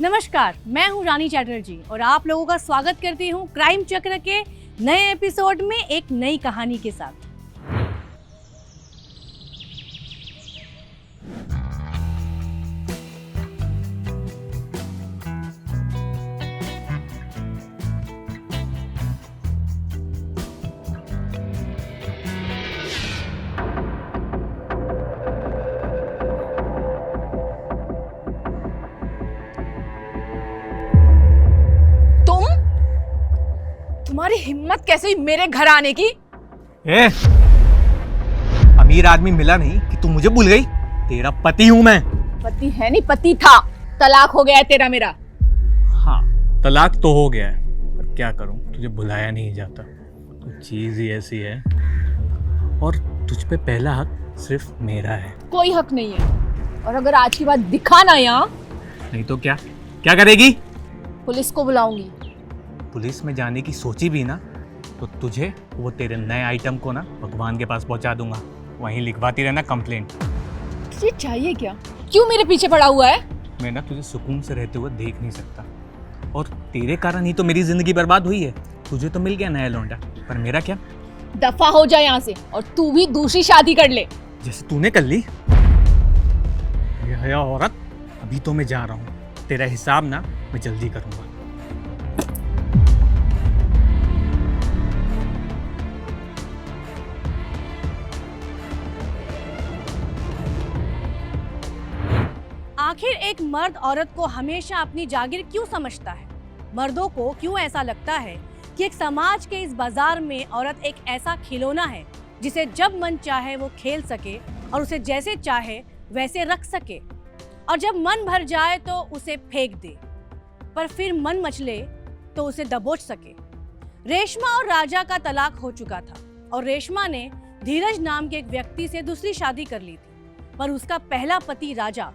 नमस्कार, मैं हूं रानी चैटर्जी और आप लोगों का स्वागत करती हूं क्राइम चक्र के नए एपिसोड में एक नई कहानी के साथ। तुम्हारी हिम्मत कैसे हुई मेरे घर आने की? अमीर आदमी मिला नहीं कि तू मुझे भूल गई। तेरा पति हूं मैं। पति है नहीं, पति था। तलाक हो गया है तेरा मेरा। हाँ, तलाक तो हो गया है, पर क्या करूं, तुझे भुलाया नहीं जाता। तो चीज ही ऐसी है और तुझ पे पहला हक सिर्फ मेरा है। कोई हक नहीं है, और अगर आज की बात दिखाना यहाँ, नहीं तो क्या क्या करेगी? पुलिस को बुलाऊंगी। पुलिस में जाने की सोची भी ना तो तुझे वो तेरे नए आइटम को ना भगवान के पास पहुंचा दूंगा। वहीं लिखवाती रहना कंप्लेंट। तुझे चाहिए क्या? क्यों मेरे पीछे पड़ा हुआ है? मैं ना तुझे सुकून से रहते हुए देख नहीं सकता, और तेरे कारण ही तो मेरी जिंदगी बर्बाद हुई है। तुझे तो मिल गया नया लौंडा, पर मेरा क्या? दफा हो जाए यहाँ से, और तू भी दूसरी शादी कर ले जैसे तूने कर ली। ये औरत, अभी तो मैं जा रहा हूँ। तेरा हिसाब ना मैं जल्दी करूंगा। आखिर एक मर्द औरत को हमेशा अपनी जागीर क्यों समझता है? मर्दों को क्यों ऐसा लगता है कि एक समाज के इस बाजार में औरत एक ऐसा खिलौना है जिसे जब मन चाहे वो खेल सके और उसे जैसे चाहे वैसे रख सके, और जब मन भर जाए तो उसे फेंक दे, पर फिर मन मचले तो उसे दबोच सके। रेशमा और राजा का तलाक हो चुका था और रेशमा ने धीरज नाम के एक व्यक्ति से दूसरी शादी कर ली थी, पर उसका पहला पति राजा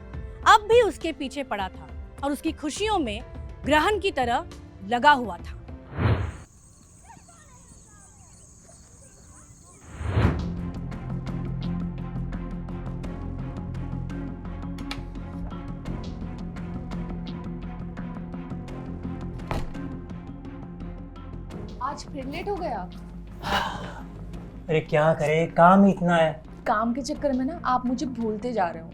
अब भी उसके पीछे पड़ा था और उसकी खुशियों में ग्रहण की तरह लगा हुआ था। आज फिर लेट हो गया। अरे क्या करे, काम ही इतना है। काम के चक्कर में ना आप मुझे भूलते जा रहे हो।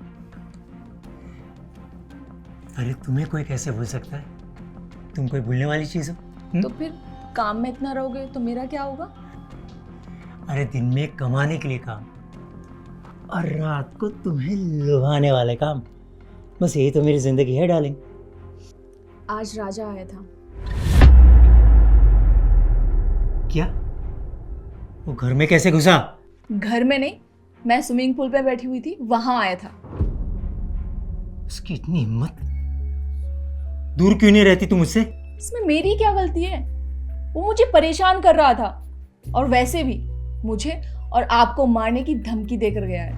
अरे तुम्हें कोई कैसे भूल सकता है? तुम कोई भूलने वाली चीज हो? तो फिर काम में इतना रहोगे तो मेरा क्या होगा? अरे दिन में कमाने के लिए काम, और रात को तुम्हें लुभाने वाले काम। बस यही तो मेरी जिंदगी है डार्लिंग। आज राजा आया था। क्या? वो घर में कैसे घुसा? घर में नहीं, मैं स्विमिंग पूल पे बैठी हुई थी, वहां आया था। उसकी इतनी हिम्मत! दूर क्यों नहीं रहती तुम मुझसे? इसमें मेरी क्या गलती है? वो मुझे परेशान कर रहा था, और वैसे भी मुझे और आपको मारने की धमकी देकर गया है।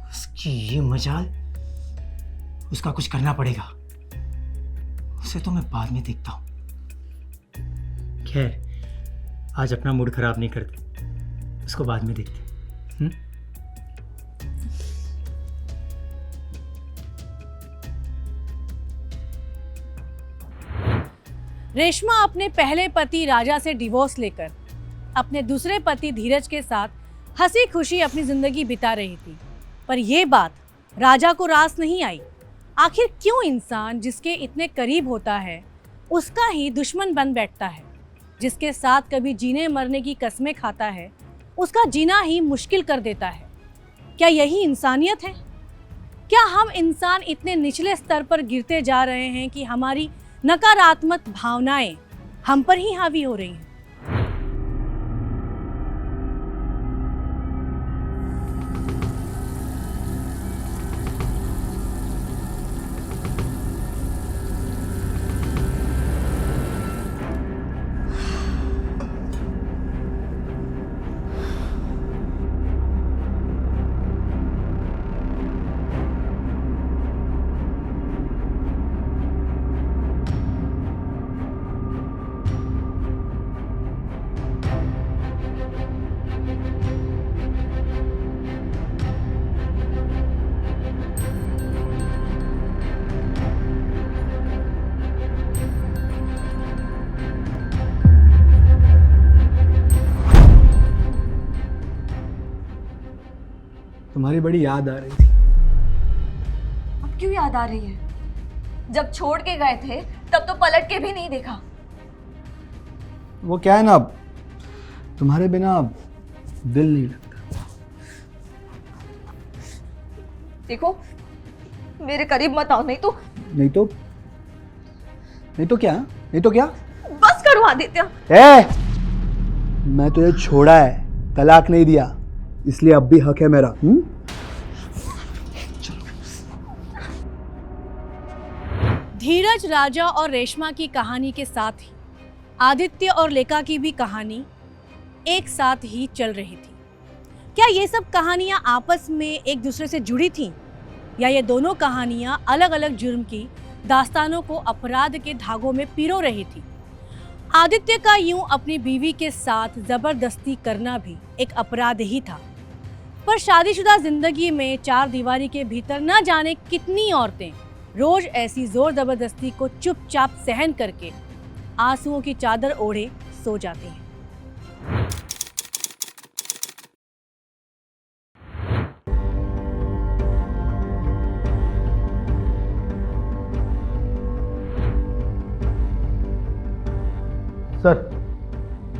उसकी ये मजाल, उसका कुछ करना पड़ेगा। उसे तो मैं बाद में देखता हूँ। खैर, आज अपना मूड खराब नहीं करते, उसको बाद में देखते। रेशमा अपने पहले पति राजा से डिवोर्स लेकर अपने दूसरे पति धीरज के साथ हंसी खुशी अपनी जिंदगी बिता रही थी, पर यह बात राजा को रास नहीं आई। आखिर क्यों इंसान जिसके इतने करीब होता है उसका ही दुश्मन बन बैठता है? जिसके साथ कभी जीने मरने की कस्में खाता है उसका जीना ही मुश्किल कर देता है। क्या यही इंसानियत है? क्या हम इंसान इतने निचले स्तर पर गिरते जा रहे हैं कि हमारी नकारात्मक भावनाएं हम पर ही हावी हो रही हैं? तुम्हारी बड़ी याद आ रही थी। अब क्यों याद आ रही है? जब छोड़ के गए थे तब तो पलट के भी नहीं देखा। वो क्या है ना, तुम्हारे बिना दिल नहीं लगता। देखो, मेरे करीब मत आओ, नहीं तो क्या? नहीं तो क्या? बस करो आदित्य। मैं तुझे छोड़ा है, तलाक नहीं दिया, इसलिए अब भी हक है मेरा। धीरज, राजा और रेशमा की कहानी के साथ ही आदित्य और लेका की भी कहानी एक साथ ही चल रही थी। क्या ये सब कहानियां आपस में एक दूसरे से जुड़ी थीं, या ये दोनों कहानियां अलग अलग जुर्म की दास्तानों को अपराध के धागों में पिरो रही थी? आदित्य का यूं अपनी बीवी के साथ जबरदस्ती करना भी एक अपराध ही था, पर शादीशुदा जिंदगी में चार दीवारी के भीतर न जाने कितनी औरतें रोज ऐसी जोर जबरदस्ती को चुपचाप सहन करके आंसुओं की चादर ओढ़े सो जाती हैं। सर,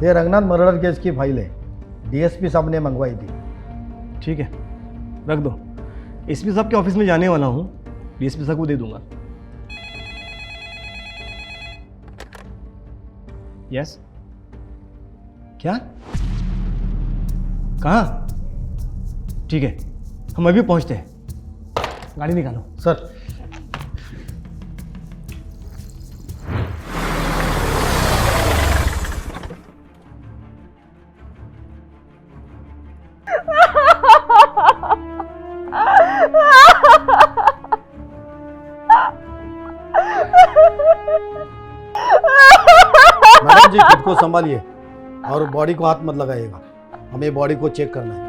ये रंगनाथ मर्डर केस की फाइल है, डीएसपी साहब ने मंगवाई थी। ठीक है, रख दो। एसपी साहब के ऑफिस में जाने वाला हूँ, डीएसपी साहब को दे दूंगा। यस? क्या? कहाँ? ठीक है, हम अभी पहुँचते हैं। गाड़ी निकालो। सर, मैडम जी खुद को संभालिए और बॉडी को हाथ मत लगाइएगा, हमें बॉडी को चेक करना है।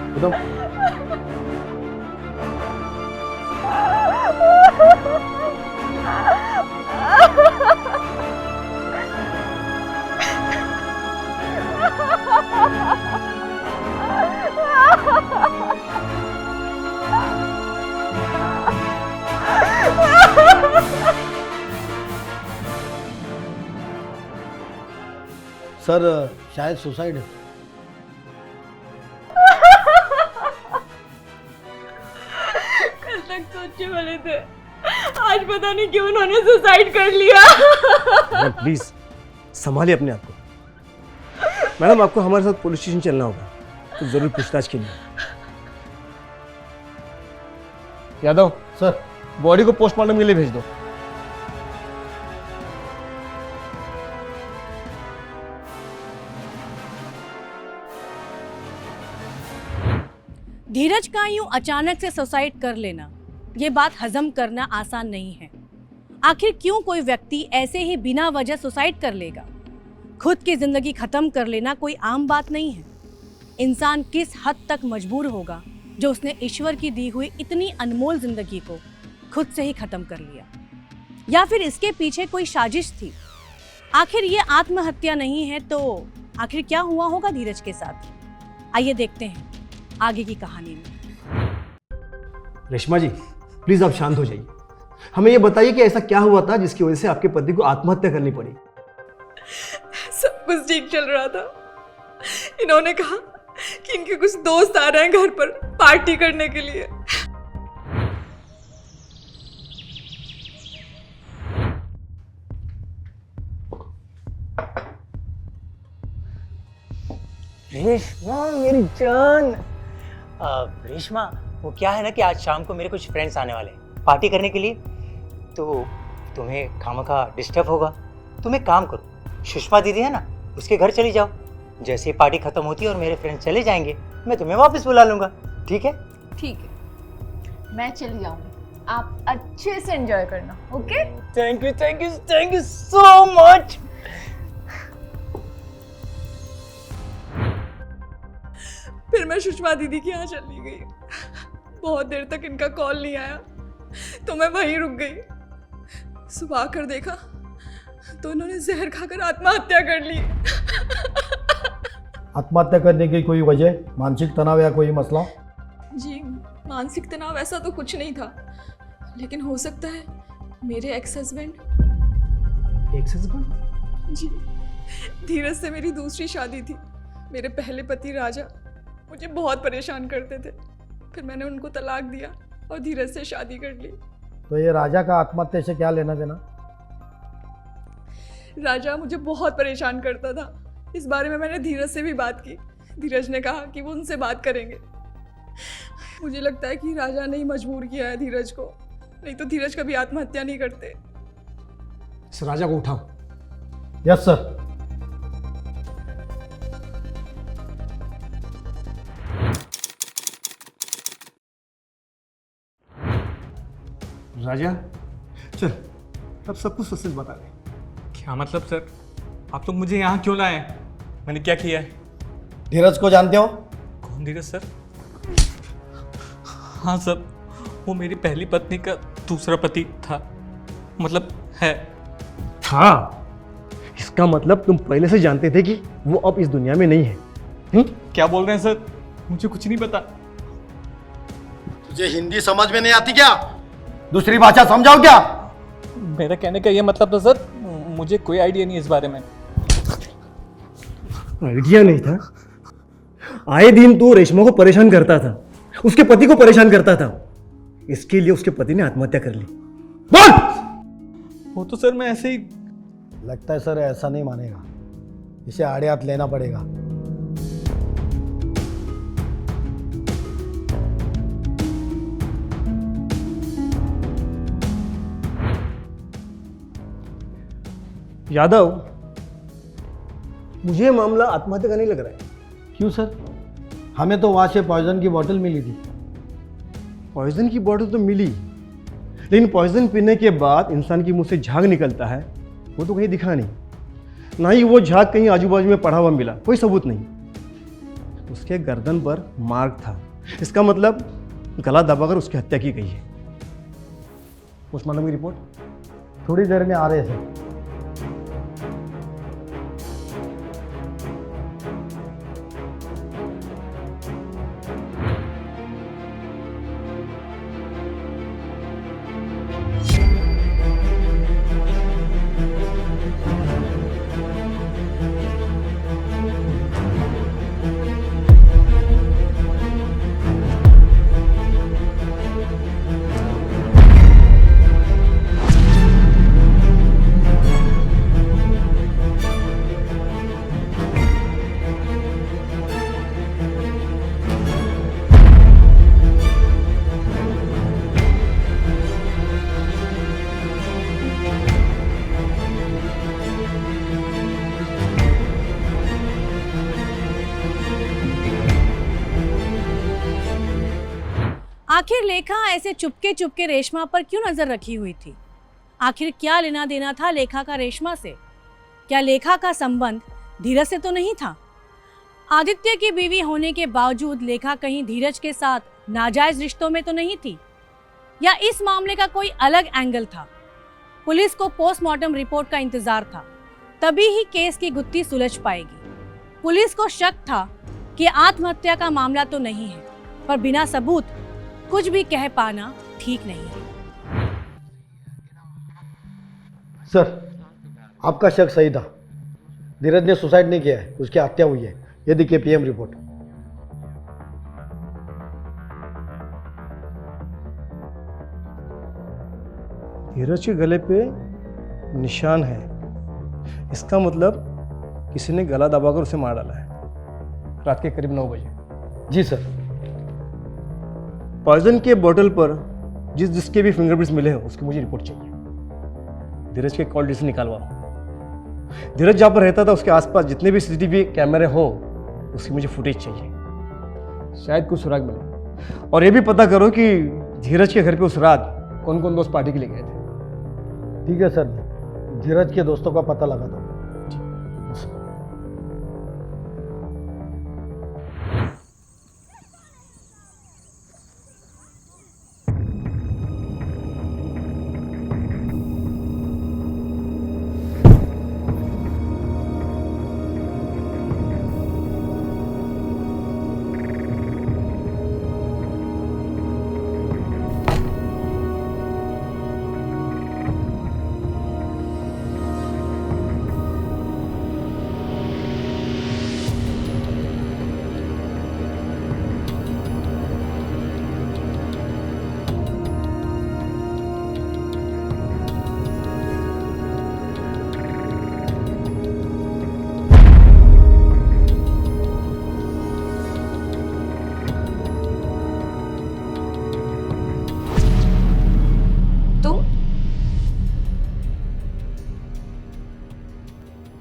एकदम सर, शायद सुसाइड है। कल तक सोचे वाले थे, आज पता नहीं क्यों उन्होंने सुसाइड कर लिया। प्लीज संभालिए अपने आप को। मैडम, आपको हमारे साथ पुलिस स्टेशन चलना होगा, तो जरूर पूछताछ के लिए। यादव सर, बॉडी को पोस्टमार्टम के लिए भेज दो। धीरज का यूं अचानक से सुसाइड कर लेना, ये बात हजम करना आसान नहीं है। आखिर क्यों कोई व्यक्ति ऐसे ही बिना वजह सुसाइड कर लेगा? खुद की जिंदगी खत्म कर लेना कोई आम बात नहीं है। इंसान किस हद तक मजबूर होगा जो उसने ईश्वर की दी हुई इतनी अनमोल जिंदगी को खुद से ही खत्म कर लिया? या फिर इसके पीछे कोई साजिश थी? आखिर ये आत्महत्या नहीं है तो आखिर क्या हुआ होगा धीरज के साथ? आइए देखते हैं आगे की कहानी में। रेशमा जी, प्लीज आप शांत हो जाइए। हमें यह बताइए कि ऐसा क्या हुआ था जिसकी वजह से आपके पति को आत्महत्या करनी पड़ी? सब कुछ ठीक चल रहा था। इन्होंने कहा कि इनके कुछ दोस्त आ रहे हैं घर पर पार्टी करने के लिए। रेशमा मेरी जान। रेशमा, वो क्या है ना कि आज शाम को मेरे कुछ फ्रेंड्स आने वाले हैं पार्टी करने के लिए, तो तुम्हें खामखा डिस्टर्ब होगा। तुम एक काम करो, सुषमा दीदी है ना, उसके घर चली जाओ। जैसे ही पार्टी खत्म होती है और मेरे फ्रेंड्स चले जाएंगे, मैं तुम्हें वापस बुला लूंगा। ठीक है? ठीक है, मैं चली जाऊंगी, आप अच्छे से एंजॉय करना। Okay? Thank you thank you thank you so much. फिर मैं सुषमा दीदी के यहाँ चली गई। बहुत देर तक इनका कॉल नहीं आया तो मैं वहीं रुक गई। सुबह आकर देखा तो उन्होंने जहर खाकर आत्महत्या कर ली। आत्महत्या करने की कोई वजह, मानसिक तनाव या कोई मसला? जी, मानसिक तनाव ऐसा तो कुछ नहीं था, लेकिन हो सकता है मेरे एक्स हस्बैंड। Ex husband? जी, धीरज से मेरी दूसरी शादी थी। मेरे पहले पति राजा मुझे बहुत परेशान करते थे, फिर मैंने उनको तलाक दिया और धीरज से शादी कर ली। तो ये राजा का आत्महत्या से क्या लेना देना? राजा मुझे बहुत परेशान करता था। इस बारे में मैंने धीरज से भी बात की। धीरज ने कहा कि वो उनसे बात करेंगे। मुझे लगता है कि राजा ने ही मजबूर किया है धीरज को, नहीं तो धीरज कभी आत्महत्या नहीं करते। इस राजा को उठाओ। Yes sir. राजा चल, अब सब कुछ सच बता दे। क्या मतलब सर? आप लोग मुझे यहाँ क्यों लाए हैं? मैंने क्या किया है? धीरज को जानते हो? कौन धीरज सर? हाँ सर, वो मेरी पहली पत्नी का दूसरा पति था, मतलब है। था? इसका मतलब तुम पहले से जानते थे कि वो अब इस दुनिया में नहीं है? क्या बोल रहे हैं सर? मुझे कुछ नहीं पता। तुझे हिंदी समझ में नहीं आती क्या? दूसरी भाषा समझाओ क्या? मेरा कहने का ये मतलब था सर, मुझे कोई आइडिया नहीं इस बारे में। आइडिया नहीं था? आए दिन तू रेशमा को परेशान करता था, उसके पति को परेशान करता था, इसके लिए उसके पति ने आत्महत्या कर ली। बोल! वो तो सर मैं ऐसे ही। लगता है सर ऐसा नहीं मानेगा, इसे आड़े हाथ लेना पड़ेगा। यादव, मुझे ये मामला आत्महत्या का नहीं लग रहा है। क्यों सर? हमें तो वहाँ से पॉइजन की बोतल मिली थी। पॉइजन की बॉटल तो मिली, लेकिन पॉइजन पीने के बाद इंसान के मुंह से झाग निकलता है, वो तो कहीं दिखा नहीं। ना ही वो झाग कहीं आजू बाजू में पड़ा हुआ मिला, कोई सबूत नहीं। उसके गर्दन पर मार्क था, इसका मतलब गला दबाकर उसकी हत्या की गई है। पोस्टमार्टम की रिपोर्ट थोड़ी देर में आ रहे हैं सर। आखिर लेखा ऐसे चुपके चुपके रेशमा पर क्यों नजर रखी हुई थी? आखिर क्या लेना देना था लेखा का रेशमा से? क्या लेखा का संबंध धीरज से तो नहीं था? आदित्य की बीवी होने के बावजूद लेखा कहीं धीरज के साथ नाजायज रिश्तों में तो नहीं थी? या इस मामले का कोई अलग एंगल था? पुलिस को पोस्टमार्टम रिपोर्ट का इंतजार था, तभी ही केस की गुत्थी सुलझ पाएगी। पुलिस को शक था कि आत्महत्या का मामला तो नहीं है, पर बिना सबूत कुछ भी कह पाना ठीक नहीं है। सर, आपका शक सही था। धीरज ने सुसाइड नहीं किया है, उसकी हत्या हुई है। ये देखिए पीएम रिपोर्ट। धीरज के गले पे निशान है, इसका मतलब किसी ने गला दबाकर उसे मार डाला है। रात के करीब 9 बजे। जी सर। पॉइजन के बोतल पर जिसके भी फिंगरप्रिंट्स मिले हैं उसकी मुझे रिपोर्ट चाहिए। धीरज के कॉल डिटेल्स निकालवाओ। धीरज जहाँ पर रहता था उसके आसपास जितने भी सीसीटीवी कैमरे हो उसकी मुझे फुटेज चाहिए, शायद कुछ सुराग मिले। और ये भी पता करो कि धीरज के घर पे उस रात कौन कौन दोस्त पार्टी के लिए गए थे। ठीक है सर, धीरज के दोस्तों का पता लगा दो।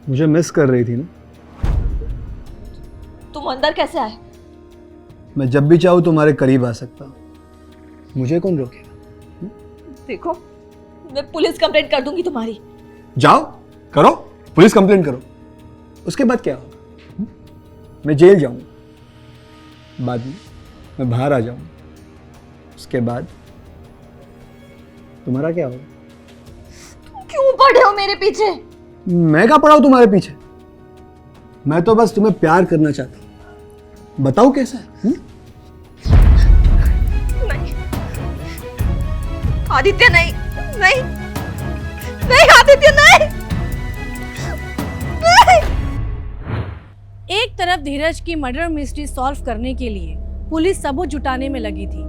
मुझे मिस कर रही थी ना। तुम अंदर कैसे आए? मैं जब भी चाहूँ तुम्हारे करीब आ सकता हूँ, मुझे कौन रोकेगा? देखो, मैं पुलिस कंप्लेंट कर दूंगी तुम्हारी। जाओ करो, पुलिस कंप्लेंट करो। उसके बाद क्या होगा? मैं जेल जाऊंगा, बाद में मैं बाहर आ जाऊंगा, उसके बाद तुम्हारा क्या होगा? क्यों पड़े हो मेरे पीछे? मैं क्या पड़ा हूं तुम्हारे पीछे? मैं तो बस तुम्हें प्यार करना चाहता हूं, बताओ कैसा है? नहीं आदित्य, नहीं नहीं नहीं आदित्य, नहीं नहीं। एक तरफ धीरज की मर्डर मिस्ट्री सॉल्व करने के लिए पुलिस सबूत जुटाने में लगी थी,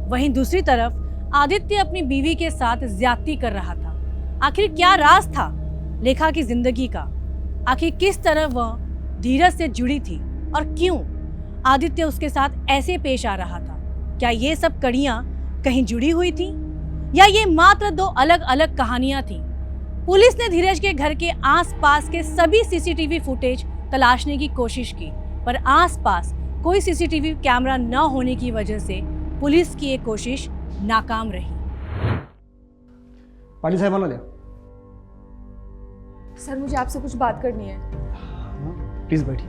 वहीं दूसरी तरफ आदित्य अपनी बीवी के साथ ज्यादती कर रहा था। आखिर क्या राज था लेखा की जिंदगी का? आखिर किस तरह वह धीरज से जुड़ी थी और क्यों आदित्य उसके साथ ऐसे पेश आ रहा था? क्या ये सब कड़ियां कहीं जुड़ी हुई थी या ये मात्र दो अलग अलग कहानियां थी? पुलिस ने धीरज के घर के आसपास के सभी सीसीटीवी फुटेज तलाशने की कोशिश की, पर आसपास कोई सीसीटीवी कैमरा न होने की वजह से पुलिस की ये कोशिश नाकाम रही। पाटिल साहब लिया। सर मुझे आपसे कुछ बात करनी है। प्लीज बैठिए।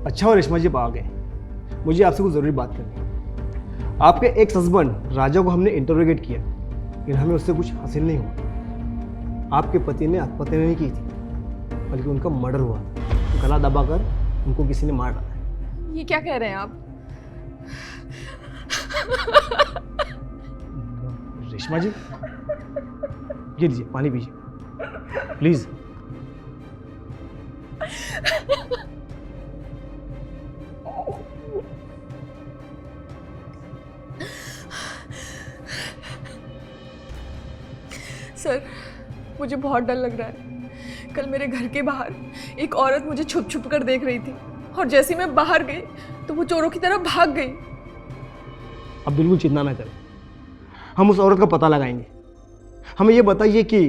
अच्छा और रेशमा जी आप आ गए, मुझे आपसे कुछ जरूरी बात करनी है। आपके एक्स हस्बैंड राजा को हमने इंटरोगेट किया, लेकिन हमें उससे कुछ हासिल नहीं हुआ। आपके पति ने आत्महत्या नहीं की थी, बल्कि उनका मर्डर हुआ, गला दबाकर उनको किसी ने मार डाला है। ये क्या कह रहे हैं आप? रेशमा जी, ये लीजिए पानी पीजिए प्लीज। सर मुझे बहुत डर लग रहा है। कल मेरे घर के बाहर एक औरत मुझे छुप छुप कर देख रही थी और जैसे ही मैं बाहर गई तो वो चोरों की तरह भाग गई। अब बिल्कुल चिंता ना करें, हम उस औरत का पता लगाएंगे। हमें ये बताइए कि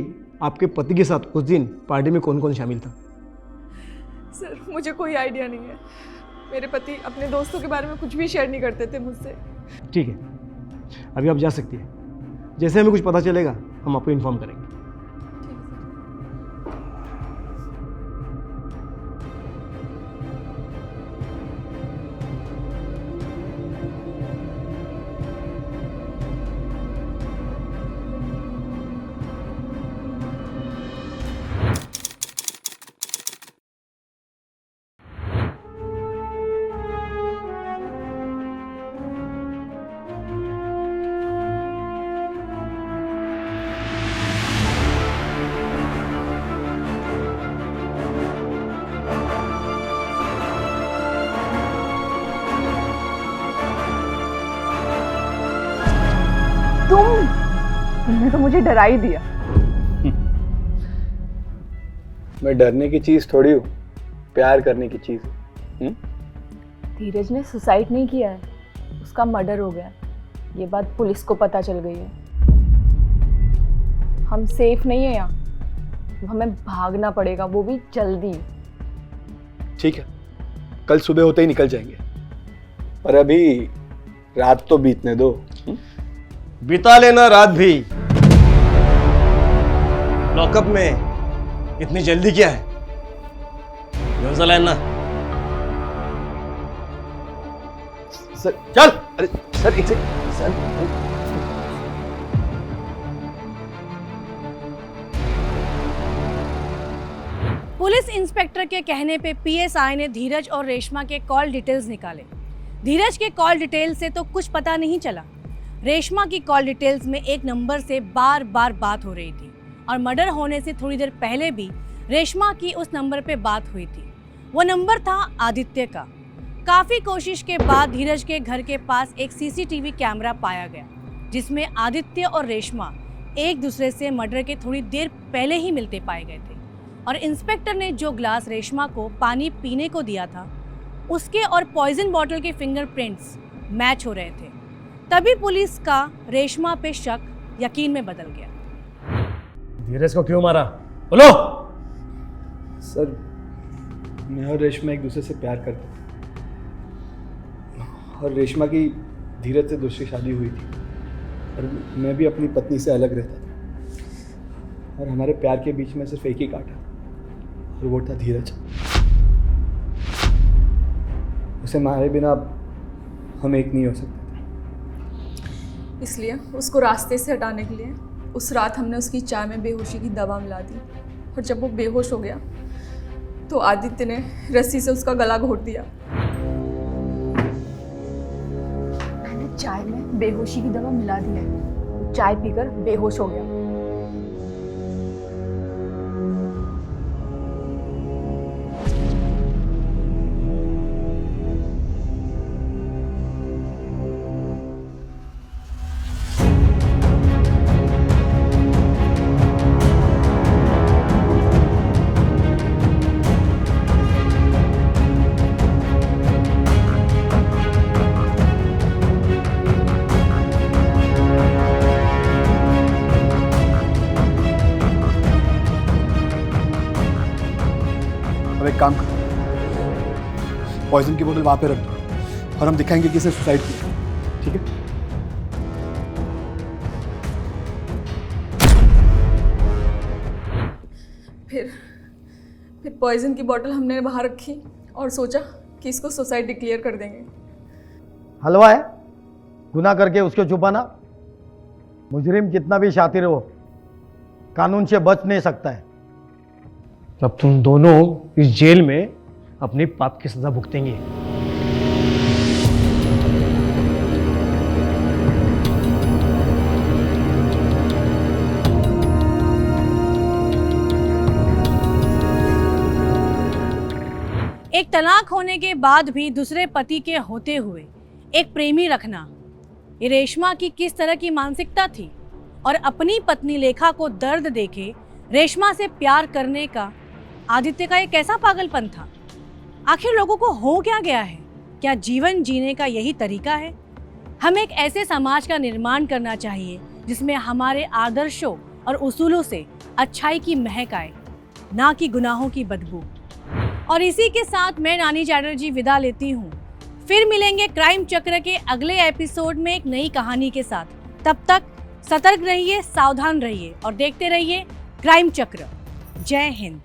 आपके पति के साथ उस दिन पार्टी में कौन कौन शामिल था? सर मुझे कोई आइडिया नहीं है। मेरे पति अपने दोस्तों के बारे में कुछ भी शेयर नहीं करते थे मुझसे। ठीक है, अभी आप जा सकती हैं। जैसे हमें कुछ पता चलेगा हम आपको इन्फॉर्म करेंगे। तुमने तो मुझे डरा ही दिया। मैं डरने की चीज थोड़ी हूँ, प्यार करने की चीज हूँ। धीरज ने सुसाइड नहीं किया है, उसका मर्डर हो गया। ये बात पुलिस को पता चल गई है। हम सेफ नहीं है यहाँ, हमें भागना पड़ेगा, वो भी जल्दी। ठीक है, कल सुबह होते ही निकल जाएंगे, पर अभी रात तो बीतने दो। बिता लेना रात भी। लॉकअप में इतनी जल्दी क्या है? ना सर चल। अरे सर एक सर पुलिस इंस्पेक्टर के कहने पे पीएसआई ने धीरज और रेशमा के कॉल डिटेल्स निकाले। धीरज के कॉल डिटेल से तो कुछ पता नहीं चला। रेशमा की कॉल डिटेल्स में एक नंबर से बार बार बात हो रही थी और मर्डर होने से थोड़ी देर पहले भी रेशमा की उस नंबर पे बात हुई थी। वो नंबर था आदित्य का। काफी कोशिश के बाद धीरज के घर के पास एक सीसीटीवी कैमरा पाया गया, जिसमें आदित्य और रेशमा एक दूसरे से मर्डर के थोड़ी देर पहले ही मिलते पाए गए थे। और इंस्पेक्टर ने जो ग्लास रेशमा को पानी पीने को दिया था, उसके और पॉइजन बॉटल के फिंगरप्रिंट्स मैच हो रहे थे। तभी पुलिस का रेशमा पे शक यकीन में बदल गया। धीरज को क्यों मारा? बोलो। सर, मैं और रेशमा एक दूसरे से प्यार करते थे और रेशमा की धीरज से दूसरी शादी हुई थी और मैं भी अपनी पत्नी से अलग रहता था और हमारे प्यार के बीच में सिर्फ एक ही कांटा और वो था धीरज। उसे मारे बिना हम एक नहीं हो सकते। इसलिए उसको रास्ते से हटाने के लिए उस रात हमने उसकी चाय में बेहोशी की दवा मिला दी और जब वो बेहोश हो गया तो आदित्य ने रस्सी से उसका गला घोट दिया। मैंने चाय में बेहोशी की दवा मिला दी है, वो चाय पीकर बेहोश हो गया। अब एक काम करो, पॉइजन की बोतल वहां पे रख दो और हम दिखाएंगे कि इसने सुसाइड किया, ठीक है? फिर पॉइजन की बोतल हमने बाहर रखी और सोचा कि इसको सुसाइड डिक्लेयर कर देंगे। हलवा है गुनाह करके उसको छुपाना। मुजरिम कितना भी शातिर हो, कानून से बच नहीं सकता है। अब तुम दोनों इस जेल में अपने पाप की सजा भुगतेंगे। एक तलाक होने के बाद भी दूसरे पति के होते हुए एक प्रेमी रखना, ये रेशमा की किस तरह की मानसिकता थी और अपनी पत्नी लेखा को दर्द देके रेशमा से प्यार करने का आदित्य का एक कैसा पागलपन था। आखिर लोगों को हो क्या गया है? क्या जीवन जीने का यही तरीका है? हमें एक ऐसे समाज का निर्माण करना चाहिए जिसमें हमारे आदर्शों और उसूलों से अच्छाई की महक आए, ना कि गुनाहों की बदबू। और इसी के साथ मैं रानी चैटर्जी विदा लेती हूँ। फिर मिलेंगे क्राइम चक्र के अगले एपिसोड में एक नई कहानी के साथ। तब तक सतर्क रहिए, सावधान रहिए और देखते रहिए क्राइम चक्र। जय हिंद।